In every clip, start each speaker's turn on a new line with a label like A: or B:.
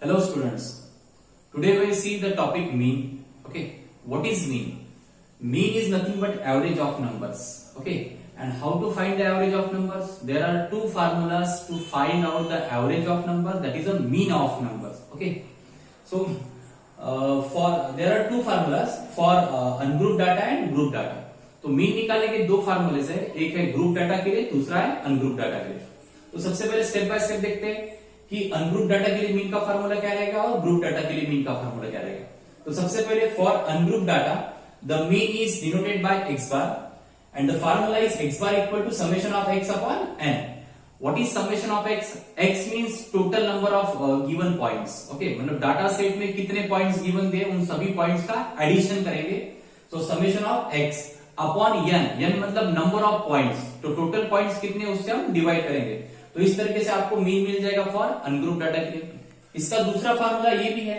A: Hello students. Today we see the topic mean. Okay. What is mean? Mean is nothing but average of numbers. Okay. And how to find the average of numbers? There are two formulas to find out the average of numbers. That is a mean of numbers. Okay. So there are two formulas for ungrouped data and group data. तो mean निकालने के दो formulas है, एक है group data के लिए, दूसरा है अनग्रुप डाटा के लिए. तो सबसे पहले स्टेप बाय स्टेप देखते हैं कि अनग्रुप डाटा के लिए मीन का फार्मूला क्या रहेगा और ग्रुप डाटा के लिए मीन का फार्मूला क्या रहेगा. तो सबसे पहले for ungroup data the mean is denoted by X bar and the formula is x bar equal to summation of x upon N. What is summation of X? X means total number of given points. Okay, मतलब data set में कितने points given थे उन सभी points का addition करेंगे. तो summation of x upon n, n मतलब नंबर ऑफ पॉइंट्स, तो टोटल पॉइंट्स कितने उससे हम डिवाइड करेंगे. तो इस तरीके से आपको मीन मिल जाएगा फॉर अनग्रुप डाटा के लिए. इसका दूसरा फार्मूला ये भी है,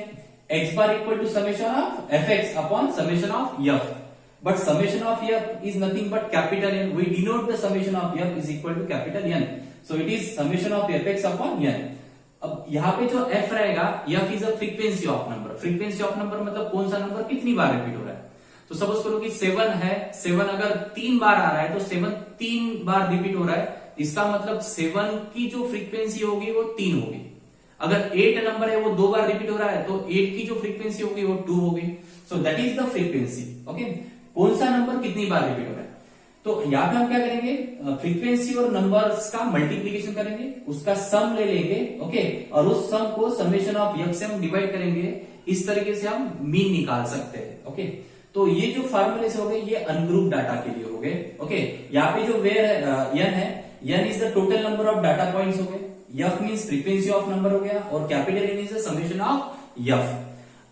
A: x bar equal to summation of f x upon summation of f. But summation of f is nothing but capital n. We denote the summation of f is equal to capital n. So it is summation of f x upon n. अब यहाँ पे जो f रहेगा, f is a frequency of number. Frequency of number मतलब कौन सा number कितनी बार repeat हो रहा है. तो सपोज करो कि 7 है, 7 अगर 3 बार आ रहा है तो 7 3 बार रिपीट हो रहा है. इसका मतलब 7 की जो फ्रीक्वेंसी होगी वो 3 होगी. अगर 8 नंबर है वो 2 बार रिपीट हो रहा है तो 8 की जो फ्रीक्वेंसी होगी वो 2 होगी. So that is the frequency. Okay, कौन सा नंबर कितनी बार रिपीट हो रहा है. तो यहां पे हम क्या करेंगे, फ्रीक्वेंसी और नंबर्स का मल्टीप्लीकेशन करेंगे, उसका सम ले लेंगे. ओके, और उस सम को समेशन ऑफ एफ से हम डिवाइड करेंगे. इस तरीके से हम मीन निकाल सकते हैं. ओके, तो ये जो फार्मूले हो गए ये अनग्रुप डाटा के लिए हो गए. ओके, यहाँ पे जो वेयर एन है, n is the total number of data points हो गए. F means frequency of number हो गया और capital n is the summation of f.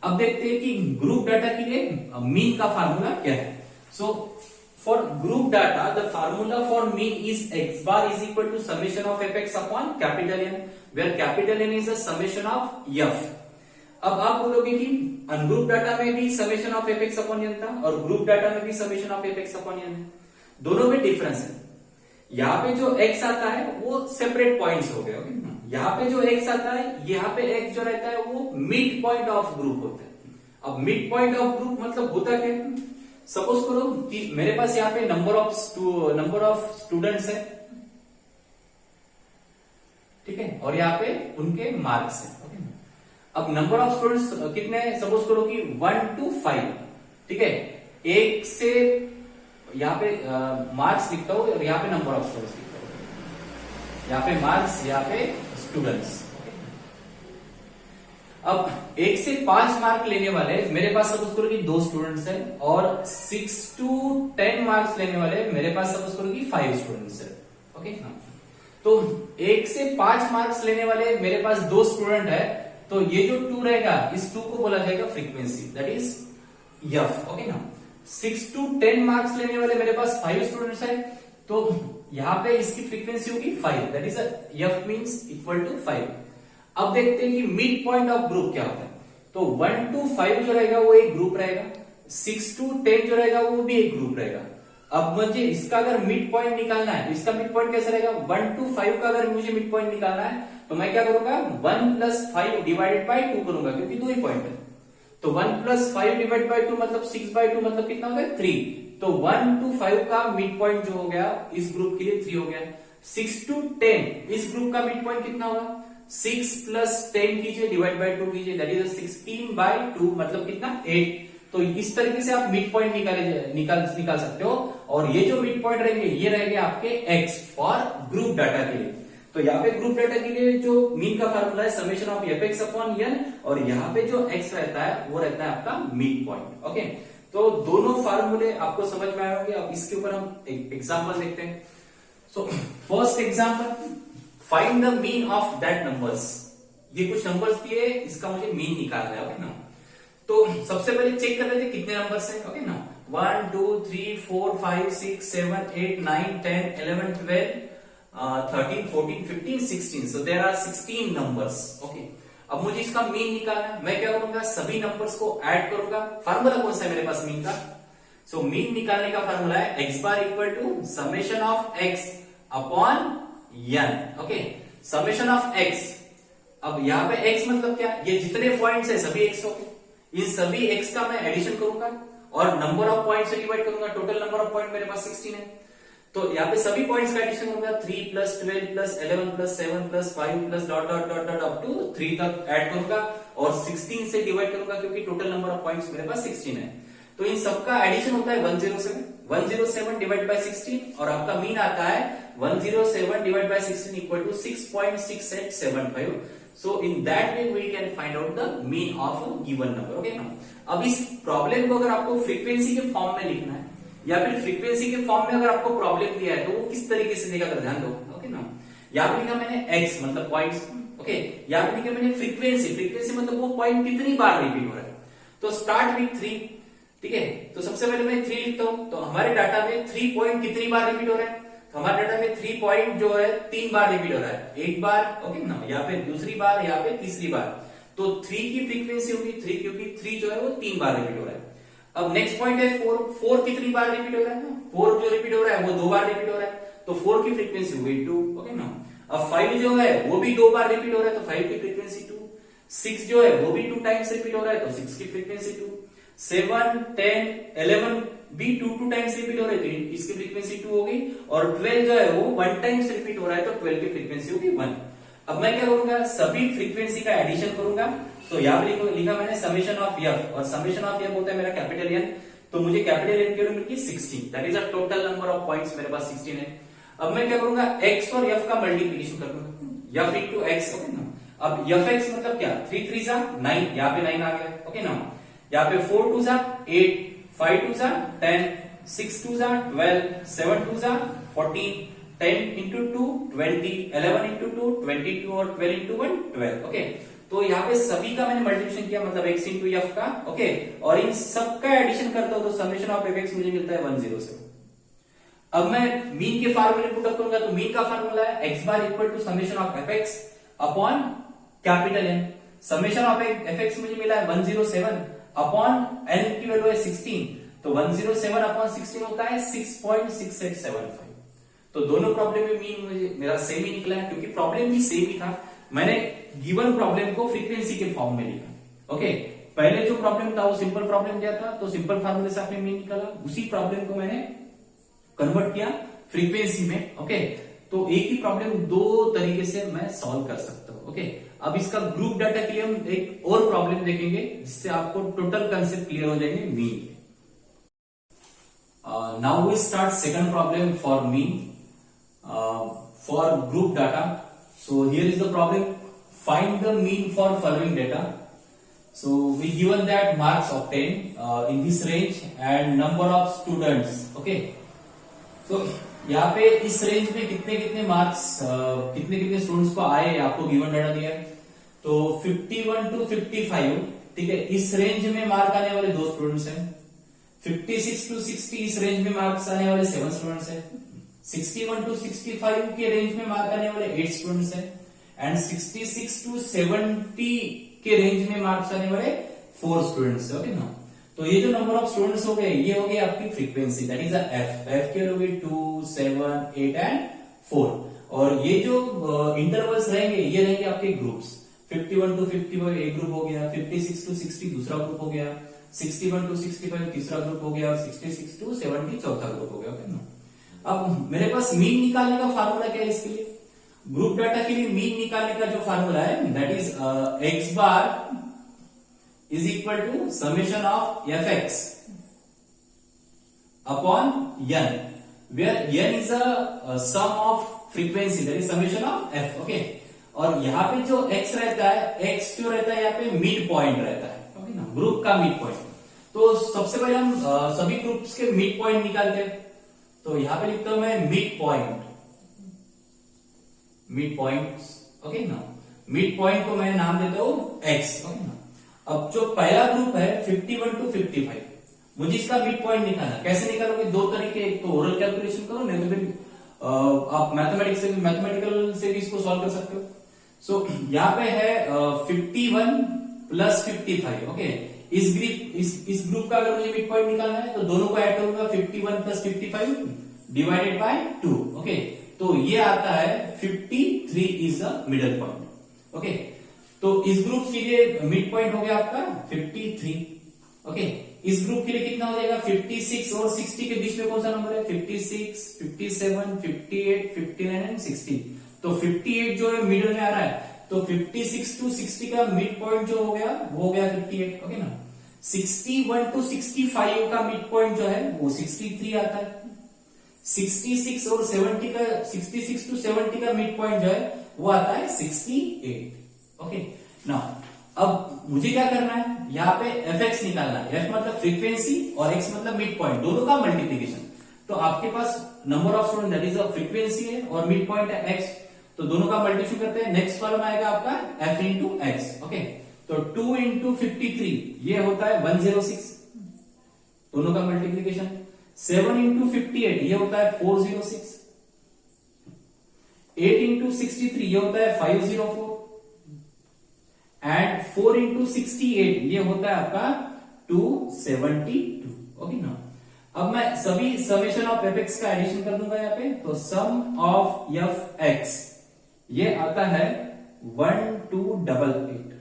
A: अब देखते हैं कि ग्रुप डाटा के लिए मीन का फार्मूला क्या है. So for group data the formula for mean is x bar is equal to summation of f x upon capital n, where capital n is the summation of f. अब आप बोलोगे कि ungroup data में भी summation of f x upon n था और group data में भी summation of f x upon n है. दोनों में डिफरेंस है. यहाँ पे जो एक्स आता है वो सेपरेट पॉइंट्स हो गए. यहाँ पे जो एक्स आता है, यहाँ पे एक्स जो रहता है वो मिड पॉइंट ऑफ ग्रुप होता है. अब मिड पॉइंट ऑफ ग्रुप मतलब होता क्या है. सपोज करो कि मेरे पास यहाँ पे नंबर ऑफ स्टूडेंट्स है, ठीक है, और यहाँ पे उनके मार्क्स है. अब नंबर ऑफ स्टूडेंट्स कितने हैं, सपोज करो कि 1 to 5. ठीक है, एक से यहाँ पे मार्क्स लिखता हूं और यहाँ पे नंबर ऑफ स्टूडेंट्स लिखता हूं. यहाँ पे मार्क्स, यहाँ पे स्टूडेंट्स. अब 1 से 5 मार्क लेने वाले मेरे पास सपोज करो कि 2 स्टूडेंट्स हैं और 6 to 10 मार्क्स लेने वाले मेरे पास सपोज करो कि 5 स्टूडेंट्स हैं. ओके, तो 1 से 5 मार्क्स लेने वाले मेरे पास 2 स्टूडेंट है, तो ये जो 2 रहेगा इस 2 को बोला जाएगा frequency, that is F. Okay ना. 6 to 10 मार्क्स लेने वाले मेरे पास 5 स्टूडेंट्स है, तो यहां पे इसकी फ्रीक्वेंसी होगी 5, that is f means equal to 5. अब देखते हैं कि मिड पॉइंट ऑफ ग्रुप क्या होता है. तो 1 to 5 जो रहेगा वो एक ग्रुप रहेगा, 6 to 10 जो रहेगा वो भी एक ग्रुप रहेगा. अब मुझे इसका अगर मिड पॉइंट निकालना है तो इसका मिड पॉइंट कैसा रहेगा. 1 to 5 का अगर मुझे मिड पॉइंट निकालना है तो मैं क्या करूंगा, 1 plus 5 डिवाइडेड बाय 2 करूंगा, क्योंकि 2 ही पॉइंट है. तो 1 plus 5 डिवाइड बाय 2 मतलब 6/2 मतलब कितना हो गया, 3. तो 1 to 5 का मिड पॉइंट जो हो गया इस ग्रुप के लिए 3 हो गया. 6 to 10 इस ग्रुप का मिड पॉइंट कितना होगा, 6 plus 10 कीजिए डिवाइड बाय 2 कीजिए, दैट इज 16/2 मतलब कितना, 8. तो इस तरीके से आप मिड पॉइंट निकाल सकते हो. और ये जो मिड पॉइंट रहेंगे ये रहेंगे आपके एक्स फॉर ग्रुप डाटा के लिए. तो यहाँ पे ग्रुप डाटा के लिए जो मीन का फार्मूला है summation of f x upon n, और यहाँ पे जो एक्स रहता है वो रहता है आपका मिड पॉइंट. ओके, तो दोनों फार्मूले आपको समझ में आए होंगे. अब इसके ऊपर हम एक एग्जांपल देखते हैं. So first example, find the mean of that numbers. ये कुछ नंबर्स दिए, इसका मुझे मीन निकालना है. ओके ना. तो सबसे पहले चेक कर लेते हैं कितने नंबर्स है. ओके ना. 1 2 3 4 5 6 7 8 9 10 11 12 13 14 15 16. So there are 16 numbers. Okay. अब मुझे इसका मीन निकालना है. मैं क्या करूंगा, सभी नंबर्स को ऐड करूंगा. फार्मूला कौन सा है मेरे पास मीन का. सो मीन निकालने का फार्मूला है x bar equal to summation of x upon n. Okay, summation of x अब यहाँ पे x मतलब क्या, ये जितने पॉइंट्स है सभी x हो गए, इन सभी x का मैं एडिशन करूंगा और नंबर ऑफ पॉइंट से डिवाइड करूंगा। टोटल नंबर ऑफ पॉइंट मेरे पास 16 है, तो यहाँ पे सभी पॉइंट्स का एडिशन होगा। 3 plus 12 plus 11 plus 7 plus 5 plus dot dot dot dot up to 3 तक ऐड करूंगा और 16 से डिवाइड करूंगा क्योंकि टोटल नंबर ऑफ पॉइंट्स मेरे पास 16 है। तो इन सबका एडिशन होता है 107 डिवाइड बाय 16 और आपका मीन आता है 107 divide by 16 equal to 6.6875। So in that way we can find out the mean of a given number. Okay ना। अब इस प्रॉब्लम को अगर आपको फ्रीक्वेंसी के फॉर्म में लिखना है या फिर फ्रीक्वेंसी के फॉर्म में अगर आपको प्रॉब्लम दिया है तो वो किस तरीके से देगा अगर ध्यान दो। ओके ना, यहाँ पे लिखा मैंने x मतलब पॉइंट्स, ओके, यहाँ पे लिखा मैंने फ्रीक्वेंसी मतलब वो पॉइंट कितनी बार रिपीट हो रहा है। तो स्टार्ट विथ 3, ठीक है। तो सबसे पहले मैं 3 लिखता हूं, तो हमारे डाटा में 3 पॉइंट कितनी बार रिपीट हो रहा है, तो हमारे डाटा में 3 पॉइंट जो है 3 बार रिपीट हो रहा है, एक बार, ओके ना, यहाँ पे दूसरी बार, यहाँ पे तीसरी बार। तो 3 की फ्रीक्वेंसी होगी 3 क्योंकि 3 जो है वो 3 बार रिपीट हो रहा है। अब नेक्स्ट पॉइंट है 4 कितनी बार रिपीट हो रहा है, 4 जो रिपीट हो रहा है वो 2 बार रिपीट हो रहा है, तो 4 की फ्रीक्वेंसी हो गई 2, ओके ना। अब 5 जो है वो भी 2 बार रिपीट हो रहा है, तो 5 की फ्रीक्वेंसी 2। 6 जो है वो भी 2 टाइम्स रिपीट हो रहा है, तो 6 की फ्रीक्वेंसी 2। 7, 10, 11 भी 2 टाइम्स रिपीट हो रहे थे, इसकी फ्रीक्वेंसी 2 हो गई। और 12 जो है वो 1 टाइम्स रिपीट हो रहा है, तो 12 की फ्रीक्वेंसी होगी 1। अब मैं क्या करूंगा, सभी फ्रीक्वेंसी का एडिशन करूंगा। तो यहाँ पे लिखा मैंने समेशन ऑफ f, और समेशन ऑफ f होता है मेरा कैपिटल N, तो मुझे कैपिटल N की वैल्यू मिलती है 16, that is the total number of points मेरे पास 16 है। अब मैं क्या करूंगा, x और f का मल्टीप्लिकेशन कर दूंगा, f इंटू x, ओके ना। अब fx मतलब क्या, 3 3 जा 9, यहाँ पे 9 आ गया, ओके ना। यहाँ पे 4 2 जा 8, 5 2 जा 10, 6 2 जा 12, 7 2 जा 14, 10 इंटू 2 20, 11 इंटू 2 22 और 12 इंटू 1 12, ओके। तो यहाँ पे सभी का मैंने मल्टीप्लिकेशन किया, मतलब x इंटू एफ का, ओके, और इन सबका एडिशन करता हूं तो समेशन ऑफ fx मुझे मिलता है 107। अब मैं मीन के फार्मूले पुट अप करूंगा, तो मीन का फार्मूला है x bar equal to summation of fx upon capital N। Summation of fx मुझे मिला है 107 अपॉन n की वैल्यू है 16, तो 107 अपॉन 16 होता है 6.6875। तो दोनों प्रॉब्लम में मीन मुझे मेरा सेम ही निकला है, क्योंकि प्रॉब्लम भी सेम ही था। मैंने गिवन प्रॉब्लम को फ्रीक्वेंसी के फॉर्म में लिखा, ओके। पहले जो प्रॉब्लम था वो सिंपल प्रॉब्लम दिया था, तो सिंपल फार्मूले से आपने मीन निकाला, उसी प्रॉब्लम को मैंने कन्वर्ट किया फ्रीक्वेंसी में, ओके। तो एक ही प्रॉब्लम दो तरीके से मैं सॉल्व कर सकता हूं, ओके। अब इसका ग्रुप डाटा के लिए हम एक और प्रॉब्लम देखेंगे, जिससे आपको टोटल कंसेप्ट क्लियर हो जाएंगे mean. Now we start second problem for mean for group data. So here is the problem, find the mean for following data. So we given that marks obtained in this range and number of students, okay. So यहाँ पे इस range में कितने marks कितने students को आए आपको given data दिया है, तो 51 to 55, ठीक है। इस रेंज में मार्क आने वाले 2 स्टूडेंट्स हैं। 56 to 60 इस रेंज में मार्क्स आने वाले 7 स्टूडेंट्स हैं। 61 to 65 के रेंज में मार्क आने वाले 8 स्टूडेंट्स हैं, एंड 66 to 70 के रेंज में मार्क्स आने वाले 4 स्टूडेंट्स, ओके ना। तो ये जो नंबर ऑफ स्टूडेंट्स हो गए, ये हो गई आपकी फ्रीक्वेंसी, दैट इज एफ की हो गई 2, 7, 8 एंड 4। और ये जो इंटरवल्स रहेंगे ये रहेंगे आपके ग्रुप्स। 51 to 55 एक ग्रुप हो गया, 56 to 60 दूसरा ग्रुप हो गया, 61 to 65 तीसरा ग्रुप हो गया, और 66 to 70 चौथा ग्रुप हो गया, ओके ना। अब मेरे पास मीन निकालने का फार्मूला क्या है इसके लिए, ग्रुप डाटा के लिए मीन निकालने का जो फार्मूला है that is x bar is equal to summation of fx upon n, where n is a sum of frequency, that is summation of f, okay. और यहाँ पे जो x रहता है, x जो रहता है यहाँ पे मिड पॉइंट रहता है, ओके ना, ग्रुप का मिड पॉइंट। तो सबसे पहले हम सभी ग्रुप्स के मिड पॉइंट निकालते हैं। तो यहां पे लिखता हूं मैं मिड पॉइंट, ओके ना। मिड पॉइंट को मैं नाम देता हूं x, ओके ना। अब जो पहला ग्रुप है 51 to 55, मुझे इसका मिड पॉइंट निकालना। कैसे निकालोगे, 2 तरीके, एक तो ओरल कैलकुलेशन करो, नहीं तो फिर आप मैथमेटिकल से भी इसको सॉल्व कर सकते हो। सो यहाँ पे है 51 प्लस 55, ओके। इस ग्रुप का अगर मुझे मिड पॉइंट निकालना है तो दोनों को ऐड करूंगा, 51 प्लस 55 डिवाइडेड बाय 2, ओके। तो ये आता है 53 is the middle point, okay. तो इस ग्रुप के लिए मिड पॉइंट हो गया आपका 53। ओके, इस ग्रुप के लिए कितना हो जाएगा? 56 और 60 के बीच में कौन सा नंबर है? 56, 57, 58, 59 एंड 60। तो 58 जो है मिडिल में आ रहा है, तो 56 टू 60 का मिड पॉइंट जो हो गया वो हो गया 58। ओके ना। 61 टू 65 का मिड पॉइंट जो है वो 63 आता है। 66 और 70 का 66 टू 70 का मिड पॉइंट जो है वो आता है 68। ओके ना। अब मुझे क्या करना है? यहाँ पे fx निकालना है। f मतलब फ्रीक्वेंसी और x मतलब मिड पॉइंट, दोनों का मल्टीप्लीकेशन। तो आपके पास number of student that is a frequency है और मिड पॉइंट है x, तो दोनों का मल्टीप्लिकेशन करते हैं। नेक्स्ट कॉलम आएगा आपका f इंटू एक्स। ओके, तो 2 इंटू 53 ये होता है 106, दोनों का मल्टीप्लीकेशन। 7 इंटू 58 ये होता है 406। 8 इंटू 63 ये होता है 504 एंड 4 इंटू 68 ये होता है आपका 272। ओके ना। अब मैं सभी समेशन ऑफ fx का एडिशन कर दूंगा यहाँ पे, तो सम ऑफ fx ये आता है 1288।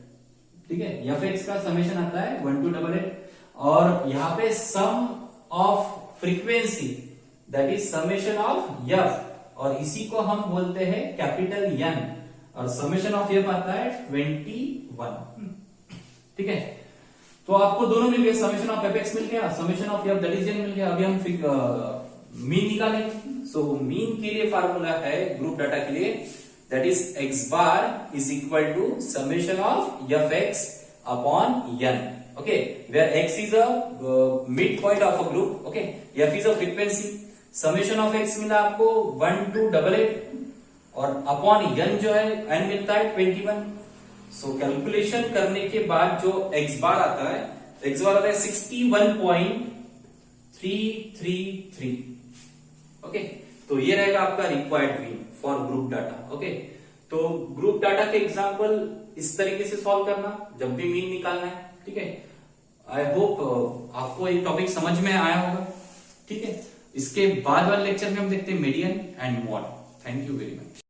A: ठीक है, fx का समेशन आता है 1288 और यहाँ पे sum of frequency that is summation of f, और इसी को हम बोलते हैं कैपिटल N, और समेशन ऑफ f आता है 21। ठीक है, तो आपको दोनों मिल गए, समेशन ऑफ fx मिल गया, summation of f that is N मिल गया। अभी हम मीन निकालेंगे। सो मीन के लिए फार्मूला है ग्रुप डाटा के लिए, that is x bar is equal to summation of fx upon n। Okay, where x is a midpoint of a group, okay, f is a frequency, summation of x मिला आपको 1288 और upon n जो है n मिलता है 21। So calculation करने के बाद जो x बार आता है, x बार आता है 61.333। ओके, तो ये रहेगा आपका required mean for group data. Okay, तो ग्रुप डाटा के एग्जांपल इस तरीके से सॉल्व करना जब भी मीन निकालना है। ठीक है, आई होप आपको ये टॉपिक समझ में आया होगा। ठीक है, इसके बाद वाले लेक्चर में हम देखते हैं median and mod. Thank you very much.